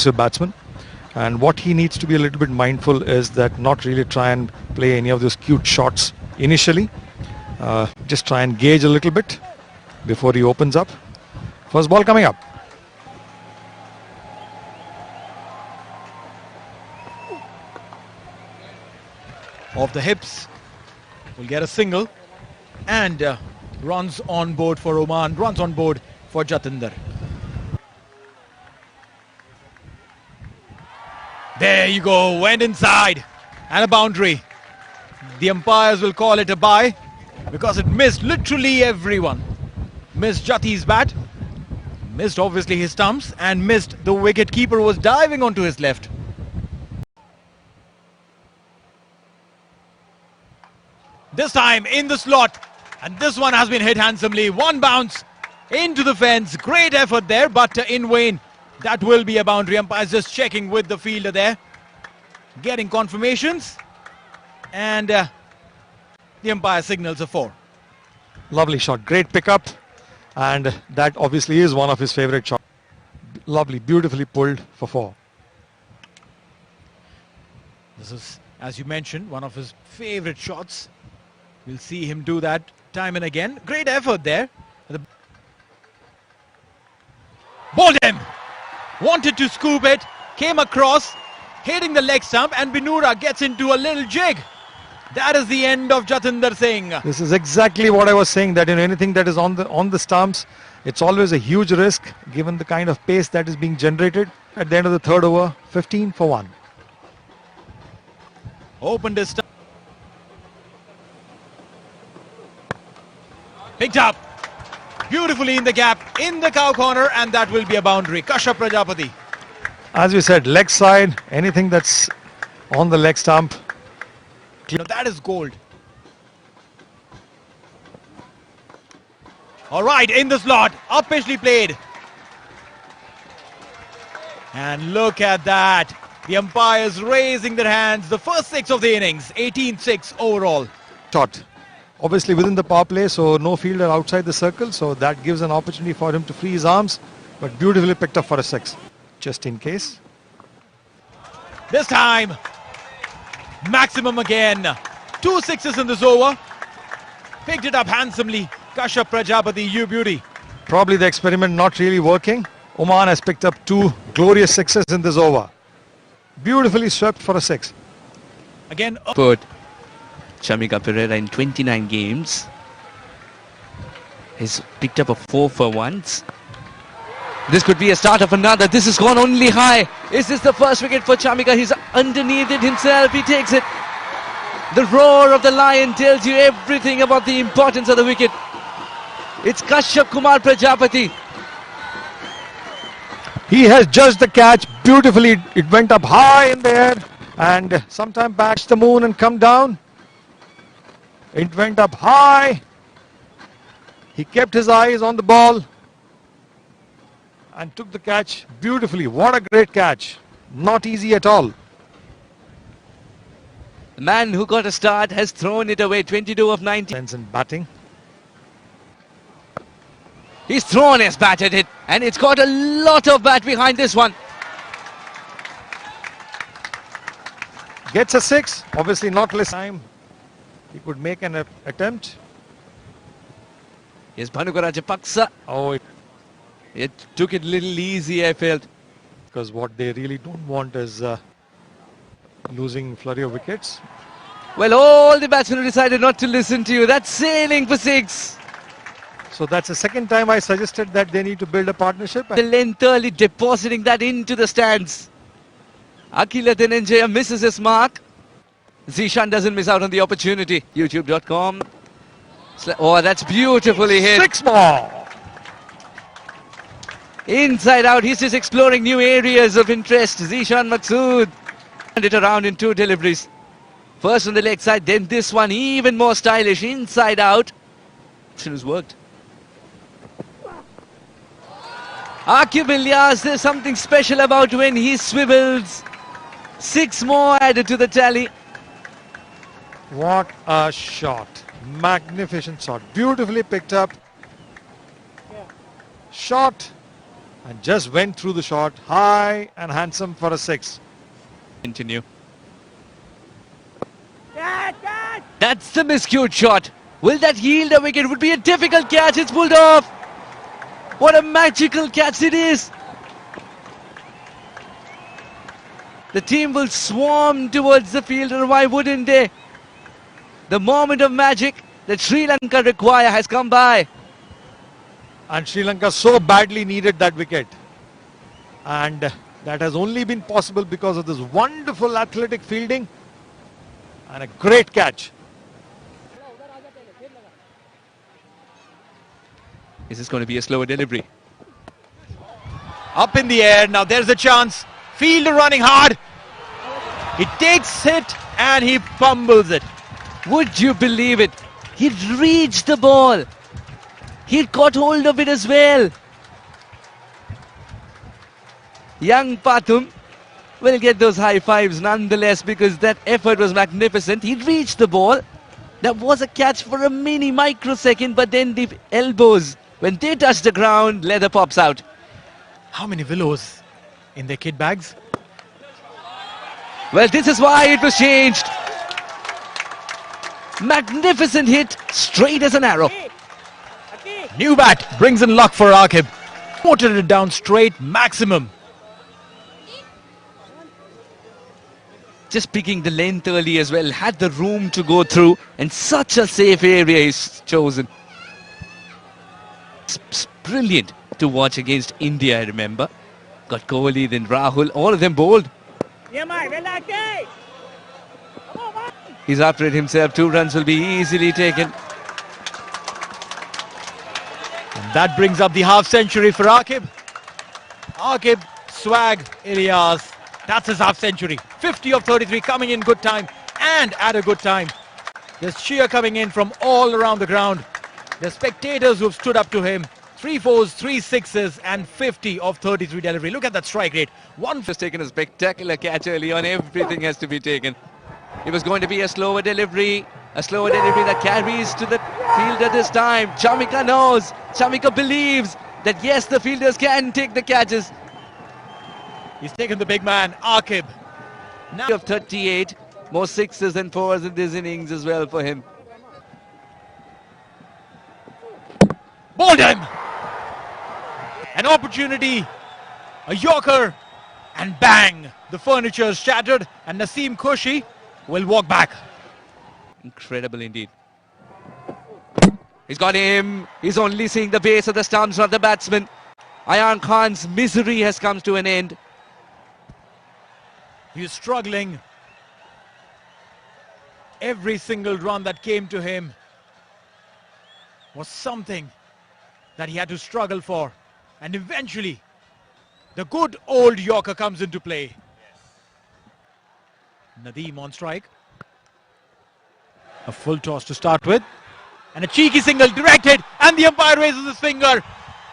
batsman, and what he needs to be a little bit mindful is that not really try and play any of those cute shots initially. Just try and gauge a little bit before he opens up. First ball coming up. Off the hips, will get a single, and runs on board for Oman, runs on board for Jatinder. There you go, went inside, and a boundary. The umpires will call it a bye because it missed literally everyone. Missed Jati's bat, missed obviously his stumps, and missed the wicket keeper who was diving onto his left. This time in the slot, and this one has been hit handsomely. One bounce into the fence. Great effort there, but in vain. That will be a boundary. Umpires just checking with the fielder there, getting confirmations, and the umpire signals a 4. Lovely shot, great pickup, and that obviously is one of his favorite shots. Lovely, beautifully pulled for 4. This is, as you mentioned, one of his favorite shots. We'll see him do that time and again. Great effort there. Bowled him. Wanted to scoop it. Came across, hitting the leg stump, and Binura gets into a little jig. That is the end of Jatinder Singh. This is exactly what I was saying, that in anything that is on the stumps, it's always a huge risk given the kind of pace that is being generated. At the end of the third over, 15 for 1. Opened his stump. Picked up beautifully in the gap, in the cow corner, and that will be a boundary. Kashyap Prajapati. As we said, leg side, anything that's on the leg stump. No, that is gold. All right, in the slot, uppishly played. And look at that. The umpires raising their hands. The first 6 of the innings, 18-6 overall. Shot. Obviously within the power play, so no fielder outside the circle, so that gives an opportunity for him to free his arms, but beautifully picked up for a 6, just in case. This time, maximum again. 2 sixes in this over. Picked it up handsomely. Kashyap Prajapati, you beauty. Probably the experiment not really working. Oman has picked up 2 glorious 6s in this over. Beautifully swept for a 6. Again, Put Chamika Pereira in 29 games. He's picked up a 4 for once. This could be a start of another. This has gone only high. Is this the first wicket for Chamika? He's underneath it himself. He takes it. The roar of the lion tells you everything about the importance of the wicket. It's Kashyap Kumar Prajapati. He has judged the catch beautifully. It went up high in the air and sometime back the moon and come down. It went up high. He kept his eyes on the ball and took the catch beautifully. What a great catch. Not easy at all. The man who got a start has thrown it away. 22 of 90. In batting. He's thrown his bat at it, and it's got a lot of bat behind this one. Gets a 6. Obviously not less time. He could make an attempt. Here's Bhanukara Japaksa. Oh, It took it a little easy, I felt. because what they really don't want is losing flurry of wickets. Well, all the batsmen decided not to listen to you. That's sailing for 6. So that's the second time I suggested that they need to build a partnership. The length early depositing that into the stands. Akila Dhananjaya misses his mark. Zishan doesn't miss out on the opportunity. YouTube.com. Oh, that's beautifully hit. 6 more. Inside out, he's just exploring new areas of interest. Zishan Maqsood. And it around in 2 deliveries. First on the leg side, then this one even more stylish. Inside out. Option has worked. Aqib Ilyas, there's something special about when he swivels. 6 more added to the tally. What a shot. Magnificent shot. Beautifully picked up. Shot and just went through the shot high and handsome for a 6. Continue. That's the miscued shot. Will that yield a wicket? Would be a difficult catch. It's pulled off. What a magical catch it is. The team will swarm towards the fielder. Why wouldn't they? The moment of magic that Sri Lanka require has come by. And Sri Lanka so badly needed that wicket. And that has only been possible because of this wonderful athletic fielding and a great catch. Is this going to be a slower delivery? Up in the air. Now there's a chance. Fielder running hard. He takes it and he fumbles it. Would you believe it? He'd reached the ball. He'd caught hold of it as well. Young Pathum will get those high fives nonetheless because that effort was magnificent. He reached the ball. That was a catch for a mini microsecond, but then the elbows, when they touch the ground, leather pops out. How many willows in their kit bags? Well, this is why it was changed. Magnificent hit, straight as an arrow. New bat brings in luck for Akib. Motored it down straight, maximum. Just picking the length early as well, had the room to go through, and such a safe area he's chosen. It's brilliant to watch against India, I remember. Got Kohli, then Rahul, all of them bowled. He's after it himself. 2 runs will be easily taken. And that brings up the half century for Akib. Akib, swag, Ilyas. That's his half century. 50 of 33 coming in good time and at a good time. There's cheer coming in from all around the ground. The spectators who've stood up to him. 3 fours, 3 sixes and 50 of 33 delivery. Look at that strike rate. One Has taken a spectacular catch early on. Everything has to be taken. It was going to be a slower delivery. A slower delivery that carries to the fielder this time. Chamika knows. Chamika believes that yes, the fielders can take the catches. He's taken the big man, Akib. Now Of 38, more 6s and 4s in this innings as well for him. bowled him. An opportunity, a yorker, and bang! The furniture is shattered and Naseem Khushi will walk back. Incredible indeed. He's got him. He's only seeing the base of the stumps, not the batsman. Ayan Khan's misery has come to an end. He's struggling. Every single run that came to him was something that he had to struggle for. And eventually, the good old yorker comes into play. Nadeem on strike. A full toss to start with. And a cheeky single directed, and the umpire raises his finger.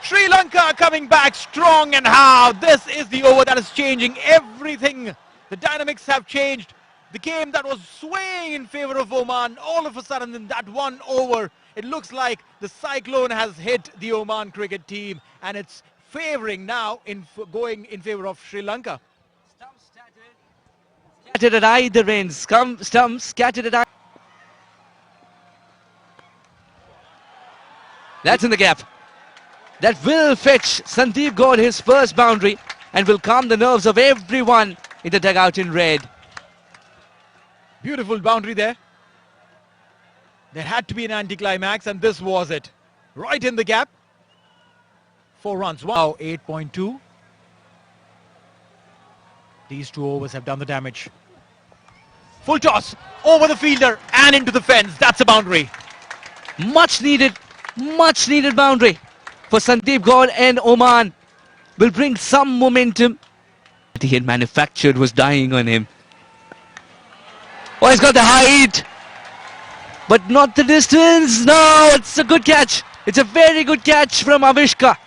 Sri Lanka coming back strong, and how this is the over that is changing everything. The dynamics have changed. The game that was swaying in favor of Oman, all of a sudden in that one over, it looks like the cyclone has hit the Oman cricket team, and it's favoring now in going in favor of Sri Lanka. Scattered at either end. Stumps scattered at either. That's in the gap. That will fetch Sandeep Gaur his first boundary and will calm the nerves of everyone in the dugout in red. Beautiful boundary there. There had to be an anticlimax, and this was it. Right in the gap. 4 runs. Wow, 8.2. These 2 overs have done the damage. Full toss over the fielder and into the fence. That's a boundary. Much needed boundary for Sandeep Gaur, and Oman will bring some momentum that he had manufactured was dying on him. Oh, he's got the height, but not the distance. No, it's a good catch. It's a very good catch from Awishka.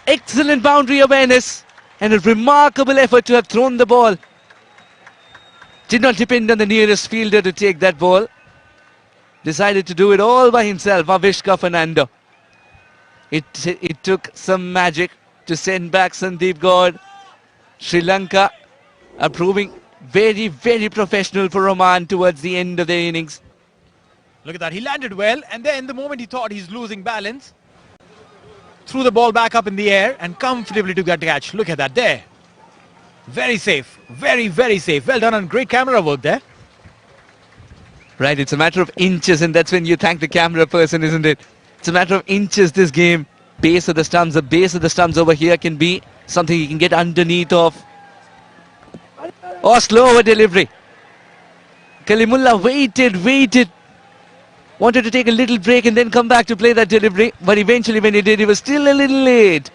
Excellent boundary awareness and a remarkable effort to have thrown the ball. Did not depend on the nearest fielder to take that ball. Decided to do it all by himself, Awishka Fernando. It took some magic, to send back Sandeep Gaur. Sri Lanka are proving very, very professional for Oman towards the end of their innings. Look at that. He landed well, and then the moment he thought he's losing balance, threw the ball back up in the air and comfortably took that catch. Look at that there. Very safe. Very, very safe. Well done, and great camera work there. Right, it's a matter of inches, and that's when you thank the camera person, isn't it? It's a matter of inches, this game. Base of the stumps, the base of the stumps over here can be something you can get underneath of. Oh, slower delivery. Kalimullah waited. Wanted to take a little break and then come back to play that delivery. But eventually when he did, he was still a little late.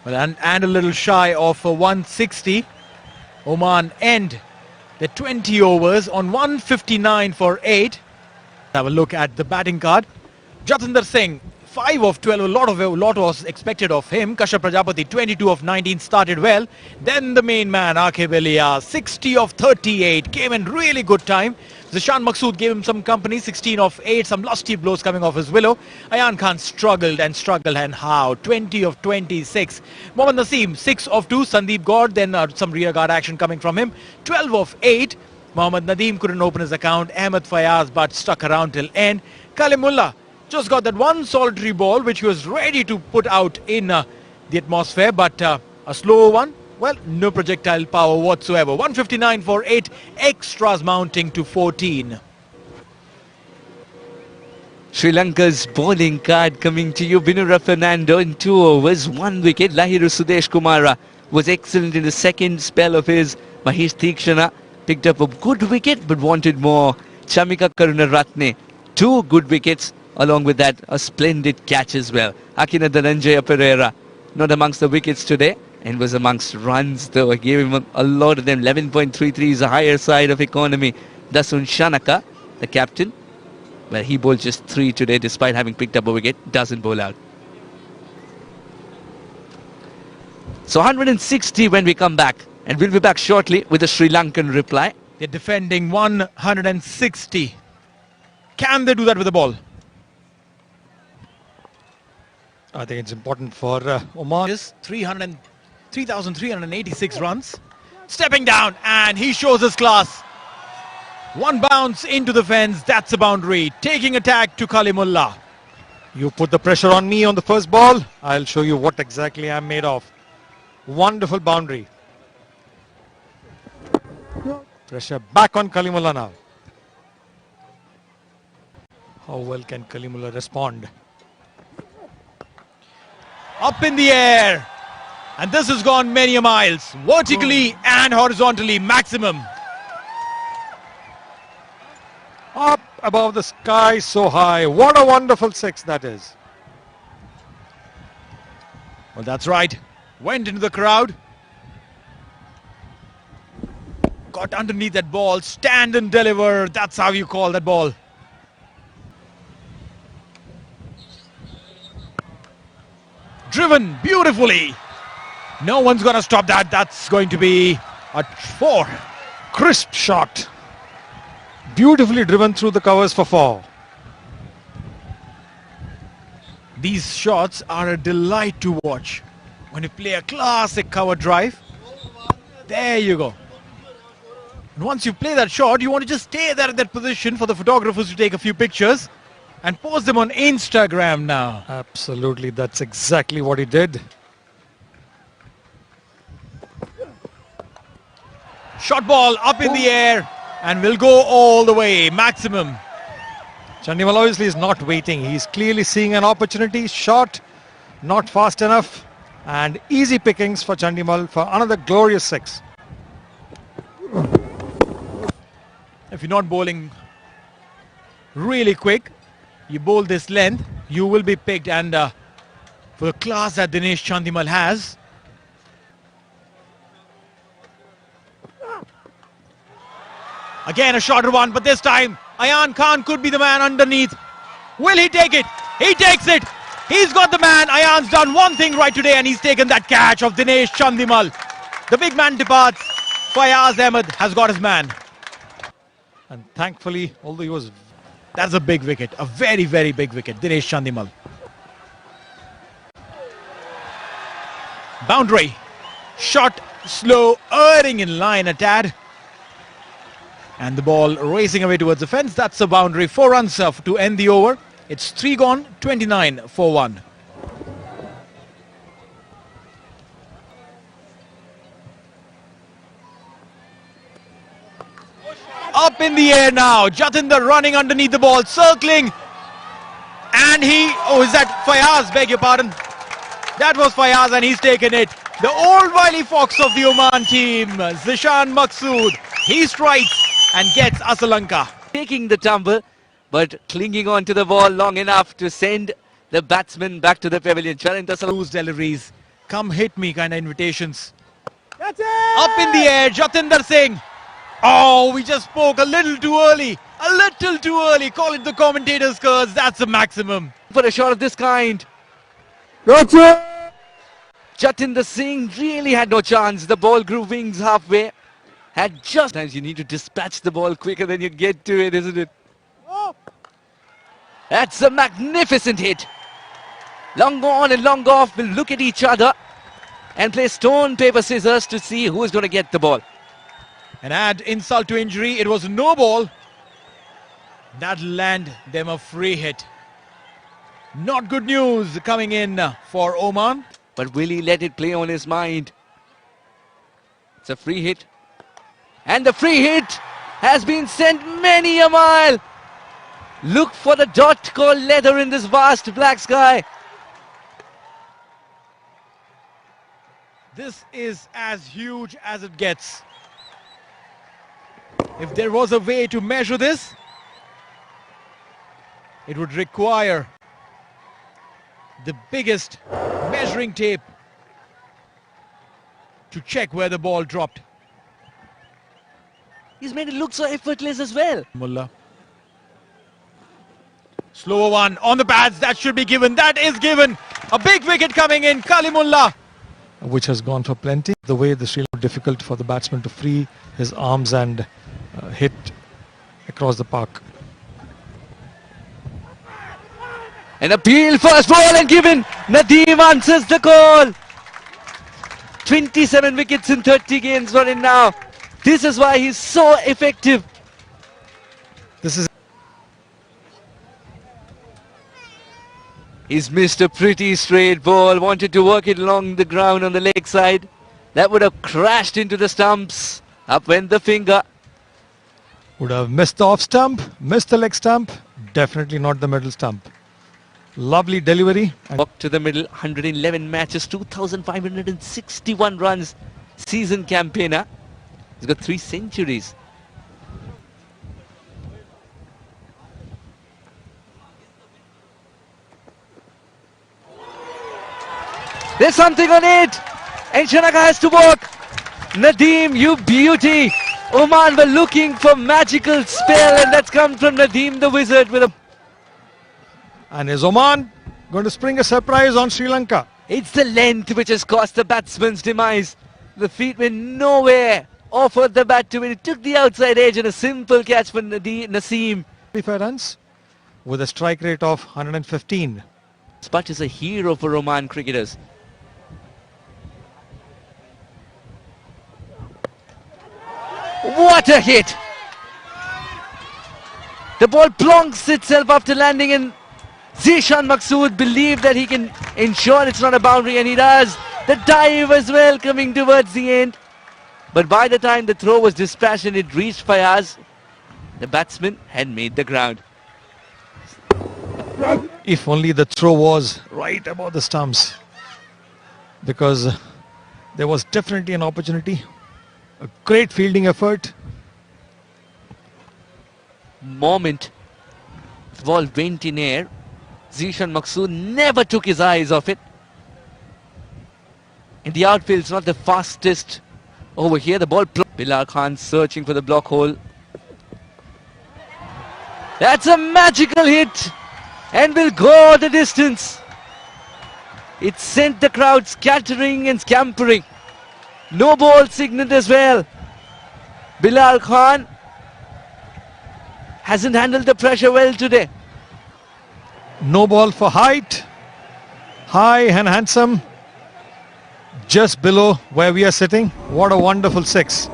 Well, and a little shy of 160. Oman end the 20 overs on 159 for 8. Have a look at the batting card. Jatinder Singh, 5 of 12, a lot was expected of him. Kashyap Prajapati, 22 of 19, started well. Then the main man, Akhe Velia, 60 of 38, came in really good time. Zishan Maqsood gave him some company, 16 of 8, some lusty blows coming off his willow. Ayan Khan struggled, and how? 20 of 26. Mohammad Naseem, 6 of 2, Sandeep Gaur, then some rear guard action coming from him. 12 of 8. Mohammad Nadeem couldn't open his account. Ahmed Fayaz, but stuck around till end. Kalimullah just got that one solitary ball which he was ready to put out in the atmosphere, but a slow one. Well, no projectile power whatsoever. 159 for 8, extras mounting to 14. Sri Lanka's bowling card coming to you. Binura Fernando in 2 overs, 1 wicket. Lahiru Sudesh Kumara was excellent in the second spell of his. Mahesh Theekshana picked up a good wicket but wanted more. Chamika Karunaratne, 2 good wickets. Along with that, a splendid catch as well. Akina Dhananjaya Pereira, not amongst the wickets today, and was amongst runs though. I gave him a lot of them. 11.33 is the higher side of economy. Dasun Shanaka, the captain, well, he bowled just 3 today despite having picked up a wicket. Doesn't bowl out. So 160 when we come back. And we'll be back shortly with a Sri Lankan reply. They're defending 160. Can they do that with the ball? I think it's important for Oman. 3,386 runs. Stepping down, and he shows his class. One bounce into the fence, that's a boundary. Taking attack to Kalimullah. You put the pressure on me on the first ball. I'll show you what exactly I'm made of. Wonderful boundary. Pressure back on Kalimullah now. How well can Kalimullah respond? Up in the air, and this has gone many a miles, vertically and horizontally, maximum. Up above the sky, so high. What a wonderful 6 that is. Well, that's right. Went into the crowd. Got underneath that ball. Stand and deliver. That's how you call that ball. Driven beautifully. No one's going to stop that. That's going to be a 4. Crisp shot. Beautifully driven through the covers for 4. These shots are a delight to watch. When you play a classic cover drive, there you go. And once you play that shot, you want to just stay there at that position for the photographers to take a few pictures and post them on Instagram now. Absolutely, that's exactly what he did. Shot ball up in the air and will go all the way, maximum. Chandimal obviously is not waiting. He's clearly seeing an opportunity. Shot, not fast enough. And easy pickings for Chandimal for another glorious 6. If you're not bowling really quick, you bowl this length, you will be picked. And for the class that Dinesh Chandimal has, again a shorter one, but this time Ayan Khan could be the man underneath. Will he take it? He takes it. He's got the man. Ayan's done one thing right today, and he's taken that catch of Dinesh Chandimal. The big man departs. Fayaz Ahmed has got his man. And thankfully, although he was... That's a big wicket. A very, very big wicket. Dinesh Chandimal. Boundary. Shot slow, erring in line a tad. And the ball racing away towards the fence. That's a boundary. 4 runs to end the over. It's 3 gone, 29 for 1. Up in the air now. Jatinder running underneath the ball, circling. And is that Fayaz? Beg your pardon. That was Fayaz and he's taken it. The old wily fox of the Oman team, Zishan Maqsood. He strikes and gets Lanka. Taking the tumble, but clinging on to the ball long enough to send the batsman back to the pavilion. Loose deliveries, come hit me kind of invitations. That's it! Up in the air, Jatinder Singh. Oh, we just spoke a little too early. A little too early. Call it the commentator's curse. That's the maximum. For a shot of this kind. That's it! Jatinder Singh really had no chance. The ball grew wings halfway. Had just... Sometimes you need to dispatch the ball quicker than you get to it, isn't it? Oh. That's a magnificent hit. Long on and long off will look at each other and play stone, paper, scissors to see who is going to get the ball. And add insult to injury, it was no ball. That'll land them a free hit. Not good news coming in for Oman. But will he let it play on his mind? It's a free hit. And the free hit has been sent many a mile. Look for the dot called leather in this vast black sky. This is as huge as it gets. If there was a way to measure this, it would require the biggest measuring tape to check where the ball dropped. He's made it look so effortless as well. Mullah. Slower one on the pads. That should be given. That is given. A big wicket coming in. Kalimullah. Which has gone for plenty. The way the Sri Lanka difficult for the batsman to free his arms and hit across the park. An appeal, first ball and given. Nadeem answers the call. 27 wickets in 30 games for him now. This is why he's so effective. This is... He's missed a pretty straight ball. Wanted to work it along the ground on the leg side. That would have crashed into the stumps. Up went the finger. Would have missed the off stump, missed the leg stump. Definitely not the middle stump. Lovely delivery. Walk to the middle, 111 matches, 2,561 runs, season campaigner. He's got 3 centuries. There's something on it, and Shanaka has to walk. Nadeem, you beauty. Oman were looking for magical spell, and that's come from Nadeem the Wizard with a... And is Oman going to spring a surprise on Sri Lanka? It's the length which has caused the batsman's demise. The feet went nowhere. Offered the bat to it. It took the outside edge and a simple catch for Naseem. 35 runs with a strike rate of 115. But is a hero for Oman cricketers. What a hit! The ball plonks itself after landing, and Zishan Maqsood believed that he can ensure it's not a boundary, and he does. The dive as well coming towards the end. But by the time the throw was dispatched and it reached Fayaz, the batsman had made the ground. If only the throw was right above the stumps, because there was definitely an opportunity. A great fielding effort. Moment, the ball went in air. Zishan Maqsood never took his eyes off it. In the outfield, it's not the fastest. Over here, the ball. Bilal Khan searching for the block hole. That's a magical hit and will go the distance. It sent the crowd scattering and scampering. No ball signaled as well. Bilal Khan hasn't handled the pressure well today. No ball for height. High and handsome. just below where we are sitting. What a wonderful six.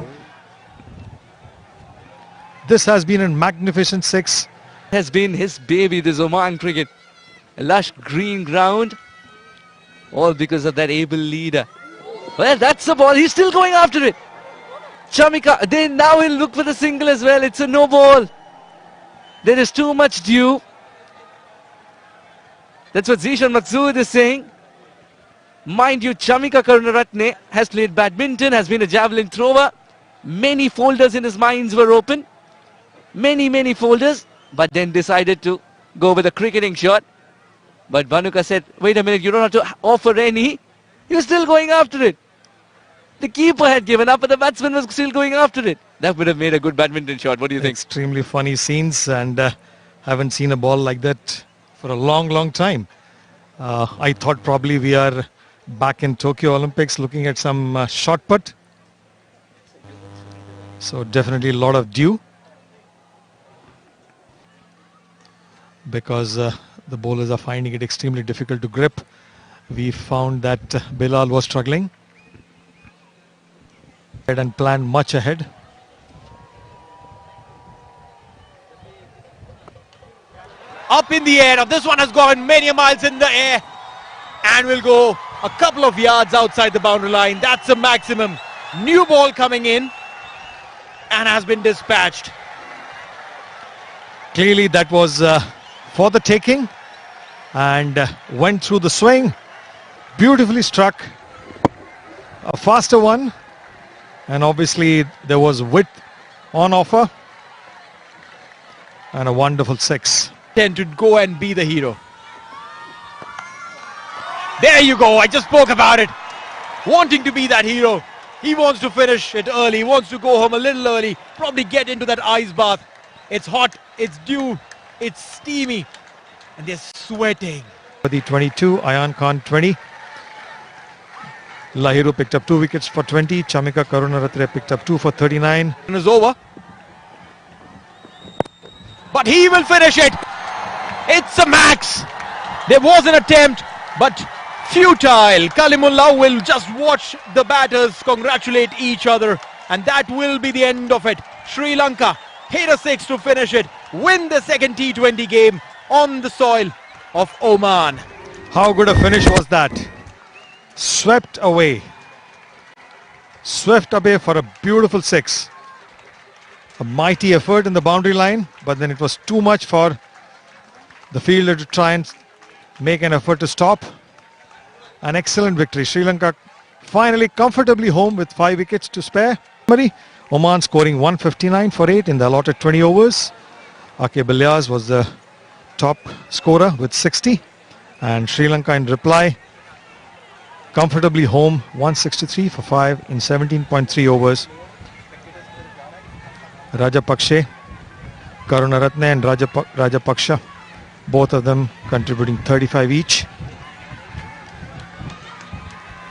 This has been a magnificent six. Has been his baby, this Oman cricket. A lush green ground, all because of that able leader. Well, that's the ball. He's still going after it. Chamika, now he'll look for the single as well. It's a no ball. There is too much dew. That's what Zishan Maksud is saying. Mind you, Chamika Karunaratne has played badminton, has been a javelin thrower. Many folders in his minds were open. Many folders. But then decided to go with a cricketing shot. But Bhanuka said, wait a minute, you don't have to offer any. You're still going after it. The keeper had given up, but the batsman was still going after it. That would have made a good badminton shot. What do you think? Extremely funny scenes, and haven't seen a ball like that for a long time. I thought probably we are back in Tokyo Olympics looking at some shot put. So definitely a lot of dew. Because the bowlers are finding it extremely difficult to grip. We found that Bilal was struggling and planned much ahead. Up in the air. Now this one has gone many miles in the air and will go a couple of yards outside the boundary line. That's the maximum. New ball coming in and has been dispatched. Clearly that was for the taking, and went through the swing. Beautifully struck. A faster one. And obviously there was width on offer. And a wonderful six. Tend to go and be the hero. There you go. I just spoke about it. Wanting to be that hero. He wants to finish it early. He wants to go home a little early. Probably get into that ice bath. It's hot. It's dew. It's steamy. And they're sweating. For the 22, Ayan Khan 20. Lahiru picked up 2 wickets for 20. Chamika Karunaratne picked up 2 for 39. And is over. But he will finish it. It's a max. There was an attempt, but futile. Kalimullah will just watch the batters congratulate each other, and that will be the end of it. Sri Lanka hit a six to finish it, win the second T20 game on the soil of Oman. How good a finish was that? Swept away. Swept away for a beautiful six. A mighty effort in the boundary line, but then it was too much for the fielder to try and make an effort to stop. An excellent victory. Sri Lanka finally comfortably home with 5 wickets to spare. Oman scoring 159 for 8 in the allotted 20 overs. Aqib Ilyas was the top scorer with 60. And Sri Lanka in reply comfortably home 163 for 5 in 17.3 overs. Rajapakshe, Karunaratne and Rajapaksha, both of them contributing 35 each.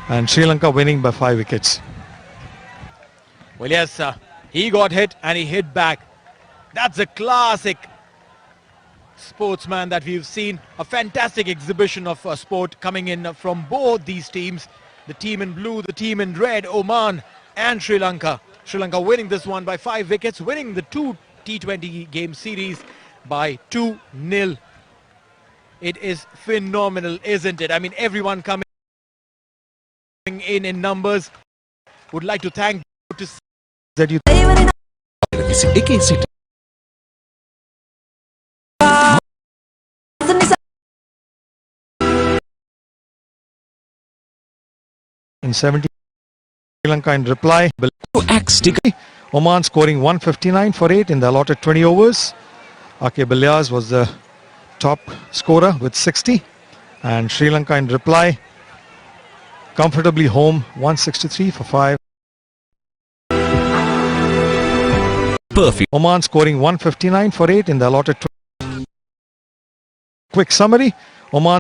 And Sri Lanka winning by 5 wickets. Well, yes, he got hit and he hit back. That's a classic sportsman that we've seen. A fantastic exhibition of sport coming in from both these teams. The team in blue, the team in red, Oman and Sri Lanka. Sri Lanka winning this one by 5 wickets, winning the 2 T20 game series by 2-0. It is phenomenal, isn't it? I mean, everyone coming in numbers. Would like to thank to That you in 17. Sri Lanka in reply. Oman scoring 159 for 8 in the allotted 20 overs. Aqib Ilyas was the top scorer with 60. And Sri Lanka in reply comfortably home 163 for 5. Perfect. Oman scoring 159 for 8 in the allotted 20. Quick summary. Oman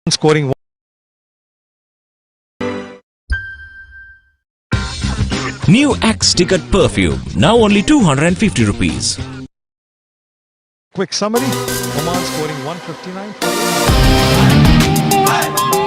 scoring New Axe Ticket Perfume, now only 250 rupees. Quick summary. Oman scoring 159 for 8.